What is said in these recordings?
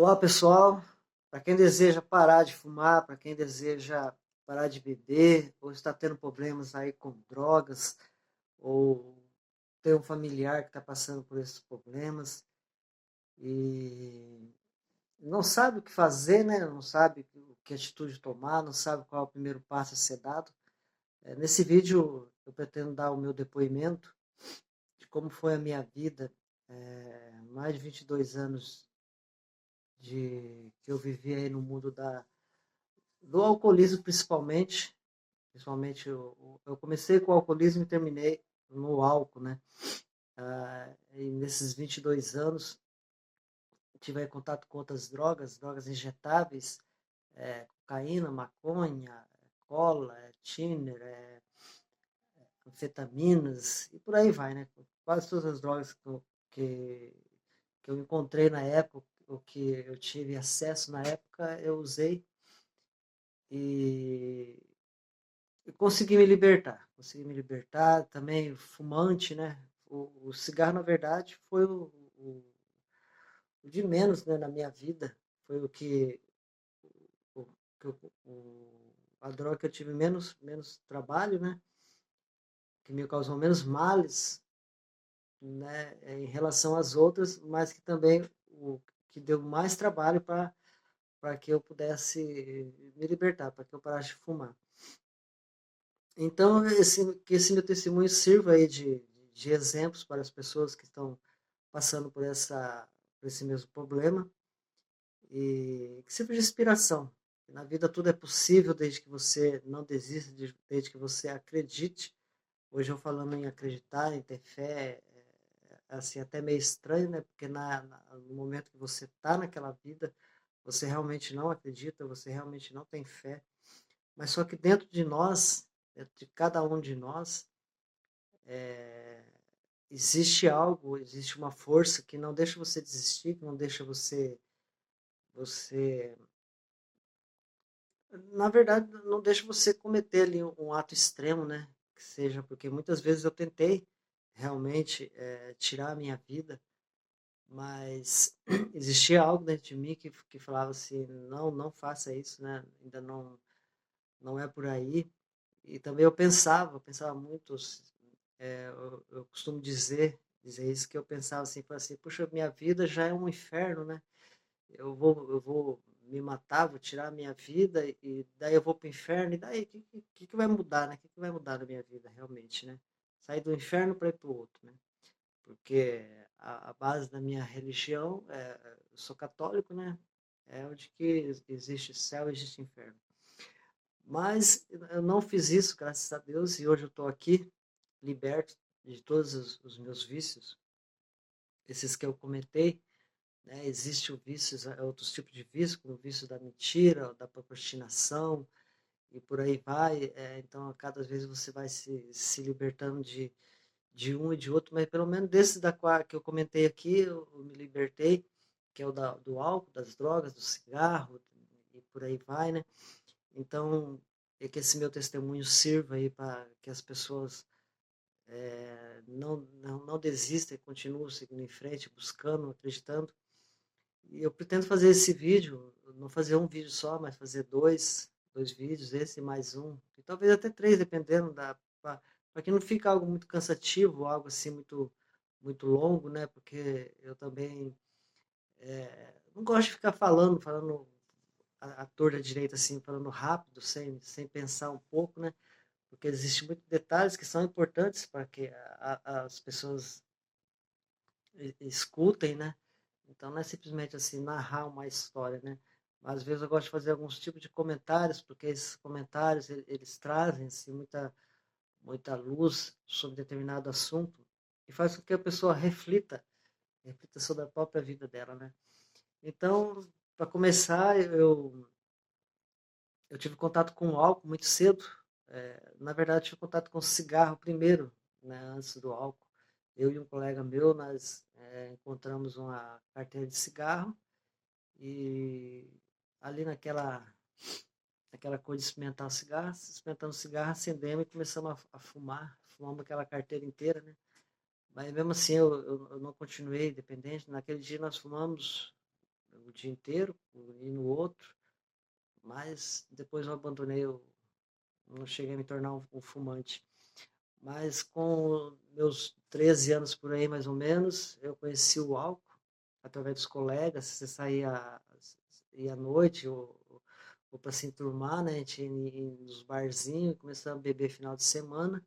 Olá, pessoal. Para quem deseja parar de fumar, para quem deseja parar de beber, ou está tendo problemas aí com drogas, ou tem um familiar que está passando por esses problemas e não sabe o que fazer, né? Não sabe que atitude tomar, não sabe qual é o primeiro passo a ser dado. Nesse vídeo eu pretendo dar o meu depoimento de como foi a minha vida, mais de 22 anos que eu vivi aí no mundo do alcoolismo principalmente eu comecei com o alcoolismo e terminei no álcool, né? E nesses 22 anos tive contato com outras drogas injetáveis, cocaína, maconha, cola, thinner, anfetaminas e por aí vai, né? Quase todas as drogas que, que eu encontrei na época, o que eu tive acesso na época, eu usei e consegui me libertar também fumante, né? O cigarro, na verdade, foi o de menos, né, na minha vida. Foi o, a droga que eu tive menos trabalho, né? Que me causou menos males, né? Em relação às outras, mas que também o que deu mais trabalho para que eu pudesse me libertar, para que eu parasse de fumar. Então, que esse meu testemunho sirva aí de exemplos para as pessoas que estão passando por esse mesmo problema e que sirva de inspiração. Na vida tudo é possível desde que você não desista, desde que você acredite. Hoje eu falando em acreditar, em ter fé, assim, até meio estranho, né? Porque no momento que você está naquela vida, você realmente não acredita, você realmente não tem fé. Mas só que dentro de nós, dentro de cada um de nós, existe algo, existe uma força que não deixa você desistir, que não deixa você, na verdade, não deixa você cometer ali um ato extremo, né? Que seja, porque muitas vezes eu tentei realmente tirar a minha vida, mas existia algo dentro de mim que falava assim, não, não faça isso, né? Ainda não é por aí. E também eu pensava muito, eu costumo dizer isso, que eu pensava assim, falei assim, puxa, minha vida já é um inferno, né? Eu vou me matar, vou tirar a minha vida e daí eu vou para o inferno, e daí que vai mudar, né? O que vai mudar na minha vida realmente, né? Sair do inferno para ir para o outro, né? Porque a base da minha religião, eu sou católico, né? É onde que existe céu, existe inferno. Mas eu não fiz isso, graças a Deus, e hoje eu estou aqui, liberto de todos os meus vícios, esses que eu comentei, né? Existe o vícios, outros tipos de vício, como o vício da mentira, da procrastinação, e por aí vai. Então, a cada vez você vai se libertando de um e de outro, mas pelo menos desse que eu comentei aqui, eu me libertei, que é do álcool, das drogas, do cigarro, e por aí vai, né? Então, é que esse meu testemunho sirva aí para que as pessoas não desistam e continuem seguindo em frente, buscando, acreditando. E eu pretendo fazer esse vídeo, não fazer um vídeo só, mas fazer dois vídeos, esse e mais um, e talvez até três, dependendo para que não fique algo muito cansativo, algo assim muito longo, né? Porque eu também não gosto de ficar falando a torta direita assim, falando rápido, sem pensar um pouco, né? Porque existem muitos detalhes que são importantes para que as pessoas escutem, né? Então não é simplesmente assim narrar uma história, né? Mas, às vezes eu gosto de fazer alguns tipos de comentários, porque esses comentários eles trazem assim, muita luz sobre determinado assunto e faz com que a pessoa reflita sobre a própria vida dela, né? Então, para começar, eu tive contato com o álcool muito cedo. Na verdade, eu tive contato com o cigarro primeiro, né, antes do álcool. Eu e um colega meu, nós encontramos uma carteira de cigarro e ali naquela coisa de experimentar o cigarro, experimentando o cigarro, acendemos e começamos a fumar. Fumamos aquela carteira inteira, né? Mas mesmo assim eu não continuei dependente. Naquele dia nós fumamos o dia inteiro, e no outro, mas depois eu abandonei, eu não cheguei a me tornar um fumante. Mas com meus 13 anos por aí, mais ou menos, eu conheci o álcool através dos colegas. Você saía ia à noite ou para se enturmar, né? A gente ia nos barzinhos, começamos a beber final de semana.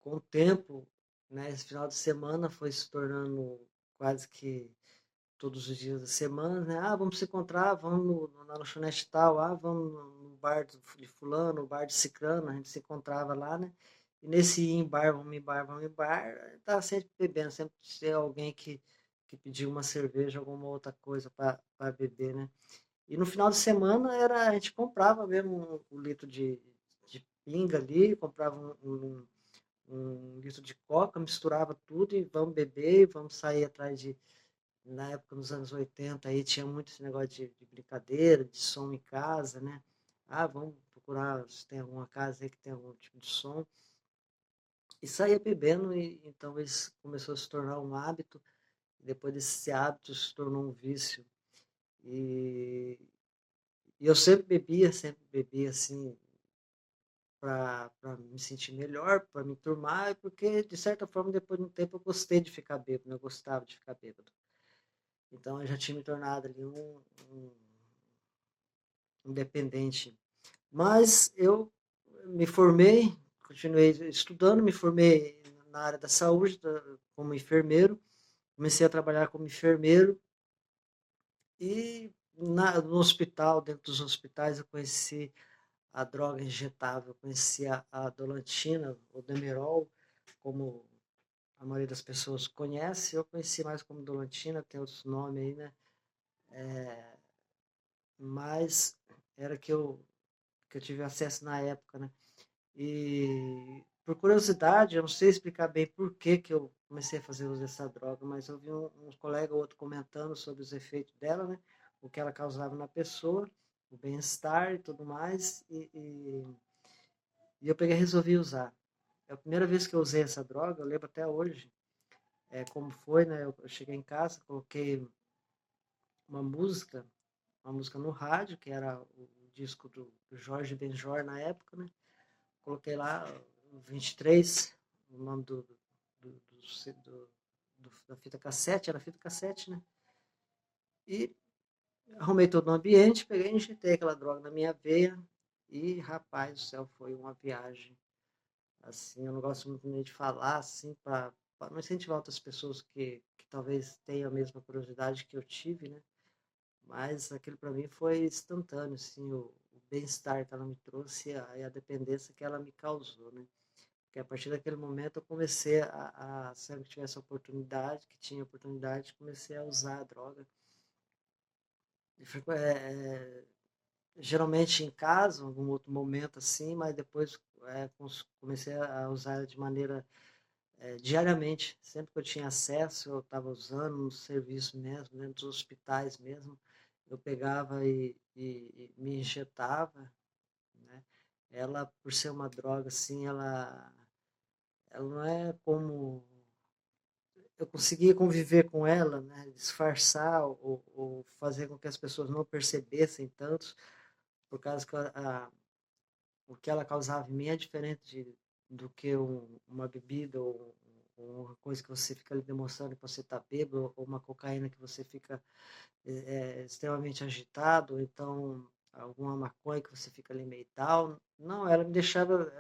Com o tempo, né, esse final de semana foi se tornando quase que todos os dias da semana, né? Ah, vamos se encontrar, vamos na lanchonete tal, ah, vamos no bar de fulano, no bar de ciclano, a gente se encontrava lá, né? E nesse ir em bar, vamos em bar, vamos em bar, tava sempre bebendo, sempre tinha alguém que pedia uma cerveja, alguma outra coisa para beber, né? E no final de semana a gente comprava mesmo um litro de pinga ali, comprava um litro de coca, misturava tudo e vamos beber, vamos sair atrás na época, nos anos 80, aí tinha muito esse negócio de brincadeira, de som em casa, né? Ah, vamos procurar se tem alguma casa aí que tem algum tipo de som. E saía bebendo e então isso começou a se tornar um hábito. E depois desse hábito se tornou um vício. E, e eu sempre bebia assim, para me sentir melhor, para me turmar, porque de certa forma, depois de um tempo, eu gostei de ficar bêbado, né? Eu gostava de ficar bêbado. Então eu já tinha me tornado ali um independente. Mas eu me formei, continuei estudando, me formei na área da saúde como enfermeiro, comecei a trabalhar como enfermeiro e no hospital, dentro dos hospitais, eu conheci a droga injetável, eu conheci a Dolantina, o Demerol, como a maioria das pessoas conhece, eu conheci mais como Dolantina, tem outros nomes aí, né? Mas era que eu tive acesso na época, né? E por curiosidade, eu não sei explicar bem por que eu comecei a fazer uso dessa droga, mas eu vi um colega ou outro comentando sobre os efeitos dela, né? O que ela causava na pessoa, o bem-estar e tudo mais, e eu peguei e resolvi usar. É a primeira vez que eu usei essa droga, eu lembro até hoje, como foi, né? Eu cheguei em casa, coloquei uma música, uma música no rádio, que era o disco do Jorge Benjor na época, né? Coloquei lá 23, o nome da fita cassete, era fita cassete, né? E arrumei todo o ambiente, peguei e injetei aquela droga na minha veia e, rapaz do céu, foi uma viagem. Assim, eu não gosto muito nem de falar, assim, para não incentivar outras pessoas que talvez tenham a mesma curiosidade que eu tive, né? Mas aquilo para mim foi instantâneo, assim, o bem-estar que ela me trouxe e a dependência que ela me causou, né? Porque a partir daquele momento eu comecei sempre que tivesse oportunidade, que tinha oportunidade, comecei a usar a droga. E geralmente em casa, em algum outro momento assim, mas depois comecei a usar ela de maneira diariamente. Sempre que eu tinha acesso, eu estava usando no serviço mesmo, dentro dos hospitais mesmo, eu pegava e me injetava, né? Ela, por ser uma droga assim, ela não é como eu conseguia conviver com ela, né, disfarçar ou fazer com que as pessoas não percebessem tanto, por causa que o que ela causava em mim é diferente do que uma bebida ou uma coisa que você fica ali demonstrando que você está bêbado, ou uma cocaína que você fica extremamente agitado, ou então alguma maconha que você fica ali meio down. Não, ela me deixava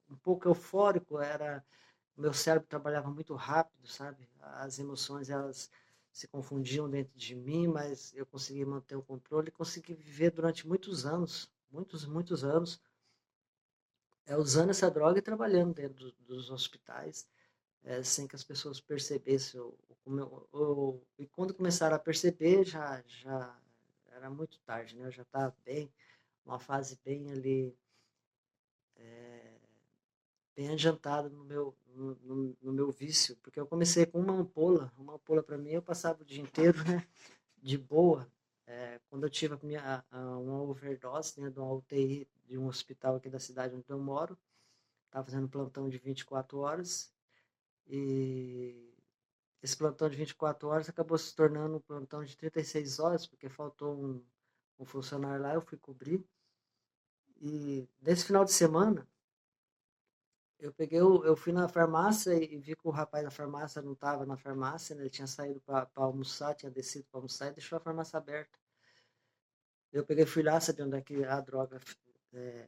um pouco eufórico, o meu cérebro trabalhava muito rápido, sabe? As emoções, elas se confundiam dentro de mim, mas eu consegui manter o controle e consegui viver durante muitos anos, muitos anos, usando essa droga e trabalhando dentro dos hospitais, sem que as pessoas percebessem. E quando começaram a perceber, já era muito tarde, né? Eu já estava bem, uma fase bem ali, bem adiantado no meu vício, porque eu comecei com uma ampola para mim, eu passava o dia inteiro, né, de boa. Quando eu tive uma overdose, né, de uma UTI de um hospital aqui da cidade onde eu moro, estava fazendo plantão de 24 horas, e esse plantão de 24 horas acabou se tornando um plantão de 36 horas, porque faltou um funcionário lá, eu fui cobrir. E nesse final de semana, eu fui na farmácia e vi que o rapaz da farmácia não estava na farmácia, né? Ele tinha saído para almoçar, tinha descido para almoçar e deixou a farmácia aberta. Eu peguei, fui lá, sabe onde é que a droga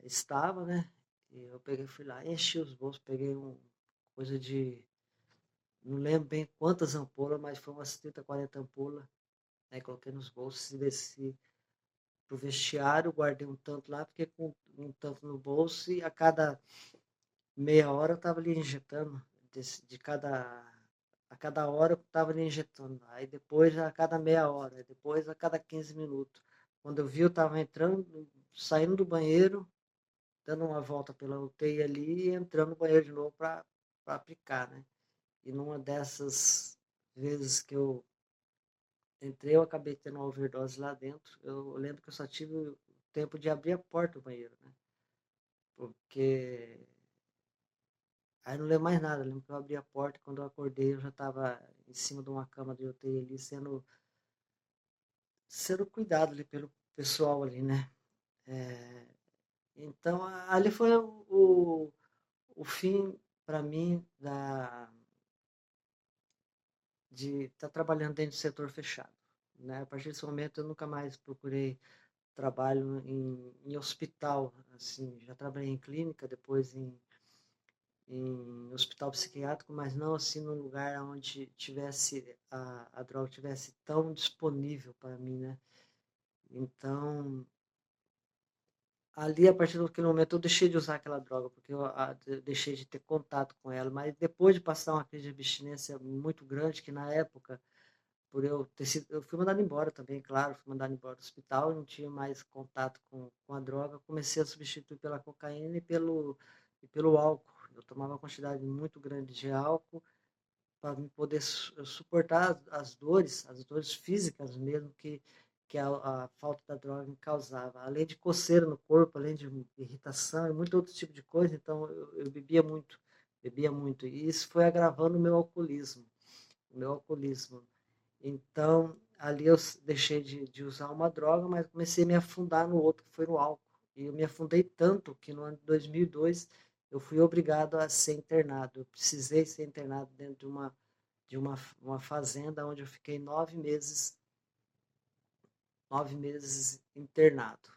estava, né? E eu peguei, fui lá, enchi os bolsos, peguei coisa de, não lembro bem quantas ampolas, mas foi umas 30, 40 ampolas, né? Coloquei nos bolsos e desci pro vestiário, guardei um tanto lá, fiquei com um tanto no bolso e a cada meia hora eu estava ali injetando, a cada hora eu estava ali injetando, aí depois a cada meia hora, depois a cada 15 minutos. Quando eu vi, eu estava entrando, saindo do banheiro, dando uma volta pela UTI ali e entrando no banheiro de novo para aplicar, né? E numa dessas vezes que eu entrei, eu acabei tendo uma overdose lá dentro. Eu lembro que eu só tive o tempo de abrir a porta do banheiro, né? Porque aí não lembro mais nada. Eu lembro que eu abri a porta e quando eu acordei eu já estava em cima de uma cama de UTI ali, sendo cuidado ali pelo pessoal ali, né? É, então ali foi o fim para mim de estar trabalhando dentro do setor fechado, né? A partir desse momento eu nunca mais procurei trabalho em hospital, assim, já trabalhei em clínica, depois em hospital psiquiátrico, mas não assim num lugar onde tivesse a droga tivesse tão disponível para mim, né? Então, ali a partir daquele momento eu deixei de usar aquela droga, porque eu deixei de ter contato com ela, mas depois de passar uma crise de abstinência muito grande, que na época por eu ter sido, eu fui mandado embora também, claro, fui mandado embora do hospital, não tinha mais contato com a droga, comecei a substituir pela cocaína e pelo álcool. Eu tomava uma quantidade muito grande de álcool para me poder suportar as dores físicas mesmo que a falta da droga me causava. Além de coceira no corpo, além de irritação e muito outro tipo de coisa, então eu bebia muito. E isso foi agravando o meu alcoolismo. Então, ali eu deixei de usar uma droga, mas comecei a me afundar no outro, que foi no álcool. E eu me afundei tanto que no ano de 2002 eu fui obrigado a ser internado. Eu precisei ser internado dentro de uma fazenda onde eu fiquei 9 meses internado.